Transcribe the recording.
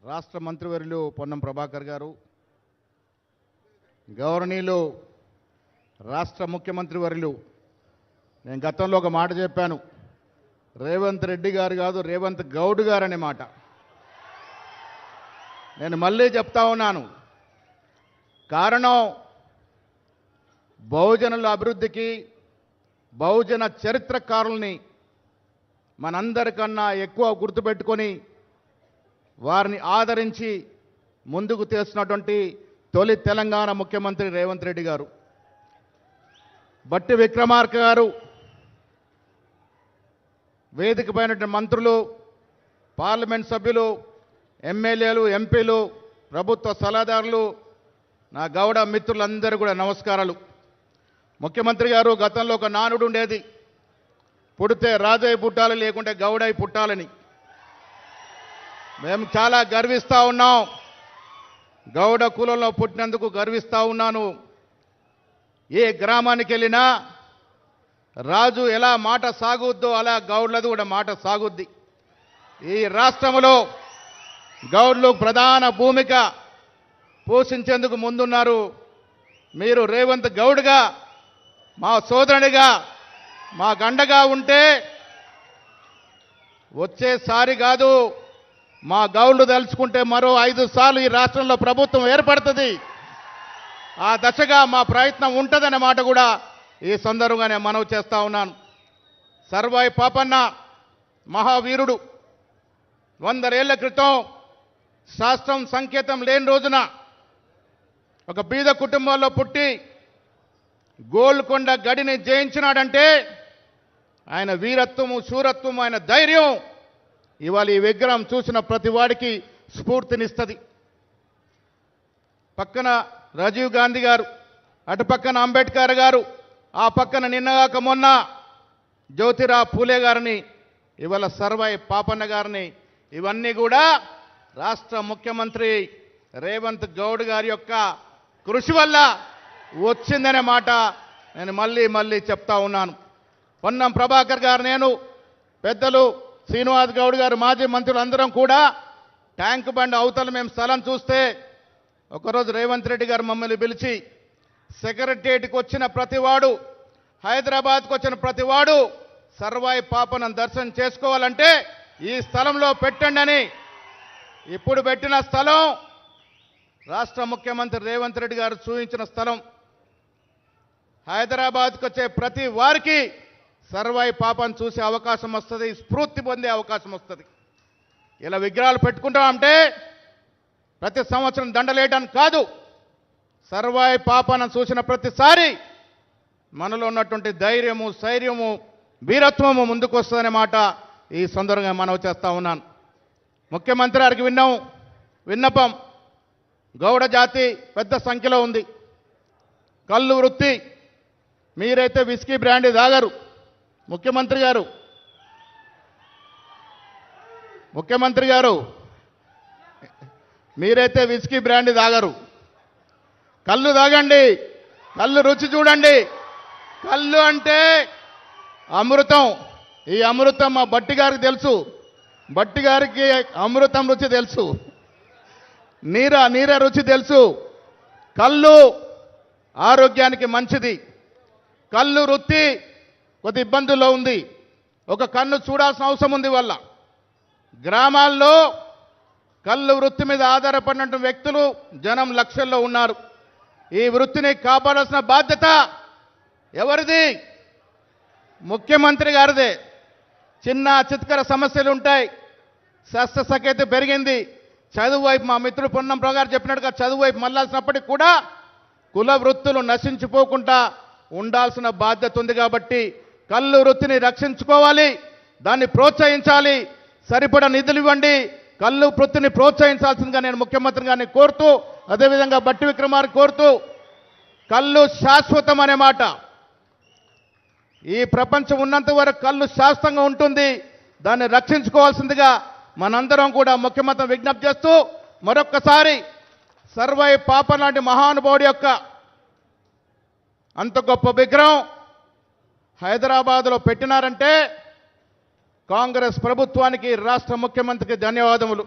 రాష్ట్ర మంత్రివర్యులు పొన్నం ప్రభాకర్ గారు, గౌరవనీయులు రాష్ట్ర ముఖ్యమంత్రి వర్యులు, నేను గతంలో ఒక మాట చెప్పాను, రేవంత్ రెడ్డి గారు కాదు రేవంత్ గౌడ్ గారు అనే మాట నేను మళ్ళీ చెప్తా ఉన్నాను. కారణం బహుజనుల అభివృద్ధికి బహుజన చరిత్రకారుల్ని మనందరికన్నా ఎక్కువ గుర్తుపెట్టుకొని వారిని ఆదరించి ముందుకు తీస్తున్నటువంటి తొలి తెలంగాణ ముఖ్యమంత్రి రేవంత్ రెడ్డి గారు. బట్టి విక్రమార్క గారు, వేదిక పైన మంత్రులు, పార్లమెంట్ సభ్యులు, ఎమ్మెల్యేలు, ఎంపీలు, ప్రభుత్వ సలహాదారులు, నా గౌడ మిత్రులందరూ కూడా నమస్కారాలు. ముఖ్యమంత్రి గారు, గతంలో ఒక నానుడు ఉండేది, పుడితే రాజయ్య పుట్టాలి లేకుంటే గౌడయ్య పుట్టాలని. మేము చాలా గర్విస్తూ ఉన్నాం, గౌడ కులంలో పుట్టినందుకు గర్విస్తూ ఉన్నాను. ఏ గ్రామానికి వెళ్ళినా రాజు ఎలా మాట సాగుద్దో అలా గౌడ్లది కూడా మాట సాగుద్ది. ఈ రాష్ట్రంలో గౌడ్లు ప్రధాన భూమిక పోషించేందుకు ముందున్నారు. మీరు రేవంత్ గౌడ్గా, మా సోదరునిగా, మా గండగా ఉంటే వచ్చేసారి కాదు, మా గౌడ్లు తలుచుకుంటే మరో 5 సార్లు ఈ రాష్ట్రంలో ప్రభుత్వం ఏర్పడుతుంది. ఆ దశగా మా ప్రయత్నం ఉంటుందనే మాట కూడా ఈ సందర్భంగా నేను మనవి చేస్తా ఉన్నాను. సర్వాయి పాపన్న మహావీరుడు 100 ఏళ్ల క్రితం శాస్త్రం సంకేతం లేని రోజున ఒక బీద కుటుంబంలో పుట్టి గోల్కొండ గడిని జయించినాడంటే ఆయన వీరత్వము, శూరత్వము, ఆయన ధైర్యం ఇవాళ ఈ విగ్రహం చూసిన ప్రతి వాడికి స్ఫూర్తినిస్తుంది. పక్కన రాజీవ్ గాంధీ గారు, అటు పక్కన అంబేద్కర్ గారు, ఆ పక్కన నిన్నగాక మొన్న జ్యోతిరావు పూలే గారిని, ఇవాళ సర్వాయి పాపన్న గారిని, ఇవన్నీ కూడా రాష్ట్ర ముఖ్యమంత్రి రేవంత్ గౌడ్ గారి యొక్క కృషి వల్ల వచ్చిందనే మాట నేను మళ్ళీ చెప్తా ఉన్నాను. పొన్నం ప్రభాకర్ గారు, నేను, పెద్దలు శ్రీనివాస్ గౌడ్ గారు, మాజీ మంత్రులు అందరం కూడా ట్యాంక్ బండ్ అవతల మేము స్థలం చూస్తే ఒకరోజు రేవంత్ రెడ్డి గారు మమ్మల్ని పిలిచి, సెక్రటరియట్కి వచ్చిన ప్రతివాడు, హైదరాబాద్కు వచ్చిన ప్రతివాడు సర్వాయి పాపను దర్శనం చేసుకోవాలంటే ఈ స్థలంలో పెట్టండి అని, ఇప్పుడు పెట్టిన స్థలం రాష్ట్ర ముఖ్యమంత్రి రేవంత్ రెడ్డి గారు చూపించిన స్థలం. హైదరాబాద్కు వచ్చే ప్రతి వారికి సర్వాయి పాపను చూసే అవకాశం వస్తుంది, స్ఫూర్తి పొందే అవకాశం వస్తుంది. ఇలా విగ్రహాలు పెట్టుకుంటామంటే ప్రతి సంవత్సరం దండలేయడానికి కాదు, సర్వాయి పాపను చూసిన ప్రతిసారి మనలో ఉన్నటువంటి ధైర్యము, శైర్యము, వీరత్వము ముందుకు వస్తుందనే మాట ఈ సందర్భంగా మనవి చేస్తా ఉన్నాను. ముఖ్యమంత్రి గారికి విన్నపం, గౌడ జాతి పెద్ద సంఖ్యలో ఉంది. కళ్ళు వృత్తి, మీరైతే విస్కీ బ్రాండీ తాగరు. ముఖ్యమంత్రి గారు మీరైతే విస్కీ బ్రాండీ తాగరు, కళ్ళు తాగండి, కళ్ళు రుచి చూడండి. కళ్ళు అంటే అమృతం. ఈ అమృతం మా బట్టి గారికి తెలుసు, బట్టి గారికి అమృతం రుచి తెలుసు, నీర రుచి తెలుసు. కళ్ళు ఆరోగ్యానికి మంచిది. కళ్ళు వృత్తి కొద్ది ఇబ్బందుల్లో ఉంది. ఒక కన్ను చూడాల్సిన అవసరం ఉంది. వల్ల గ్రామాల్లో కళ్ళు వృత్తి మీద ఆధారపడిన వ్యక్తులు జనం లక్షల్లో ఉన్నారు. ఈ వృత్తిని కాపాడాల్సిన బాధ్యత ఎవరిది? ముఖ్యమంత్రి గారిదే. చిన్న చిత్కర సమస్యలు ఉంటాయి, శస్త్రసఖ్యత పెరిగింది, చదువు వైపు మా మిత్రుడు పొన్నం ప్రభాకర్ గారు చెప్పినట్టుగా చదువు వైపు మళ్ళాల్సినప్పటికీ కూడా కుల వృత్తులు నశించిపోకుండా ఉండాల్సిన బాధ్యత ఉంది. కాబట్టి కళ్ళు వృత్తిని రక్షించుకోవాలి, దాన్ని ప్రోత్సహించాలి, సరిపడా నిధులు ఇవ్వండి, కళ్ళు వృత్తిని ప్రోత్సహించాల్సిందిగా నేను ముఖ్యమంత్రి గారిని కోరుతూ, అదేవిధంగా బట్టి విక్రమార్క కోరుతూ, కళ్ళు శాశ్వతం అనే మాట, ఈ ప్రపంచం ఉన్నంత వరకు కళ్ళు శాశ్వతంగా ఉంటుంది, దాన్ని రక్షించుకోవాల్సిందిగా మనందరం కూడా ముఖ్యమంత్రి విజ్ఞప్తి చేస్తూ, మరొక్కసారి సర్వాయి పాప లాంటి మహానుభావుడి యొక్క అంత గొప్ప విగ్రహం హైదరాబాద్లో పెట్టినారంటే కాంగ్రెస్ ప్రభుత్వానికి, రాష్ట్ర ముఖ్యమంత్రికి ధన్యవాదములు.